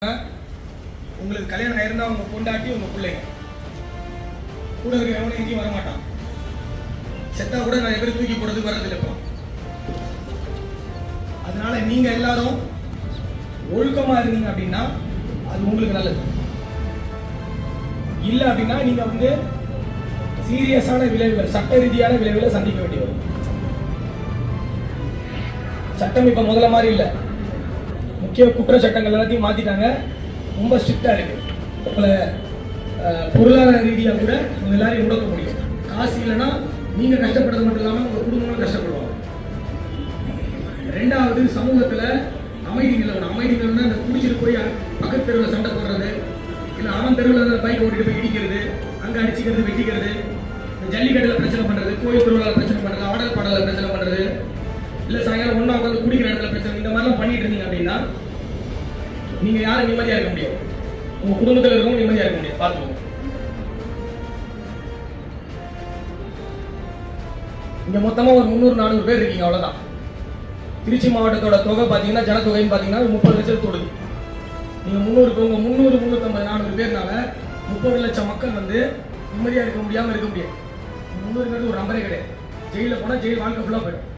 உங்களுக்கு கல்யாணம் ஆயிருந்தா உங்க பொண்டாட்டி உங்க பிள்ளைங்க கூட இருக்க எவனும் எங்கேயும் வரமாட்டான். செத்தா கூட நிறைய பேர் தூக்கி போடுறதுக்கு வர்றதில்லை இப்போ. அதனால நீங்க எல்லாரும் ஒழுக்கமா இருந்தீங்க அப்படின்னா அது உங்களுக்கு நல்லது. இல்ல அப்படின்னா நீங்க சீரியஸான விளைவுகள், சட்ட ரீதியான விளைவுகளை சந்திக்க வேண்டி வரும். சட்டம் இப்ப முதல்ல மாதிரி இல்லை. முக்கிய குற்ற சட்டங்கள் எல்லாத்தையும் மாத்திட்டாங்க. ரொம்ப ஸ்ட்ரிக்டா இருக்கு. உங்களை பொருளாதார ரீதியா கூட உங்க எல்லாரையும் முடக்க முடியும். காசு இல்லைன்னா நீங்க கஷ்டப்படுறது மட்டும் இல்லாம உங்க குடும்பங்களும் கஷ்டப்படுவாங்க. ரெண்டாவது, சமூகத்துல அமைதி நிலவணும். அமைதி நிலவனா அந்த குடிச்சிட்டு போய் பக்கத்து தெருவில் சண்டை போடுறது, இல்லை அவன் தெருவில் பைக் ஓட்டிட்டு போய் இடிக்கிறது, அங்க அடிச்சுக்கிறது, வெட்டிக்கிறது, ஜல்லிக்கட்டுல பிரச்சனை பண்றது, கோயில் திருவிழாவில் பிரச்சனை பண்றது, ஆடல் பாடல பிரச்சனை பண்றது, இல்ல சாயங்காலம் ஒண்ணா உட்காந்து குடிக்கிற இடத்துல பிரச்சனை, இந்த மாதிரிலாம் பண்ணிட்டு இருந்தீங்க அப்படின்னா நீங்க யாரும் நிம்மதியா இருக்க முடியாது. உங்க குடும்பத்தில் இருக்கவும் நிம்மதியா இருக்க முடியாது. பார்த்துக்கோங்க. இங்க மொத்தமா ஒரு 300-400 பேர் இருக்கீங்க, அவ்வளவுதான். திருச்சி மாவட்டத்தோட தொகை பாத்தீங்கன்னா, ஜனத்தொகைன்னு பாத்தீங்கன்னா 30 லட்சம் தொடுது. நீங்க 350-400 பேர்னால 30 லட்சம் மக்கள் நிம்மதியா இருக்க முடியாம இருக்க முடியாது. 300 ஒரு நம்பரே கிடையாது. ஜெயில போனா ஜெயில் வாழ்க்கை ஃபுல்லா போயிடும்.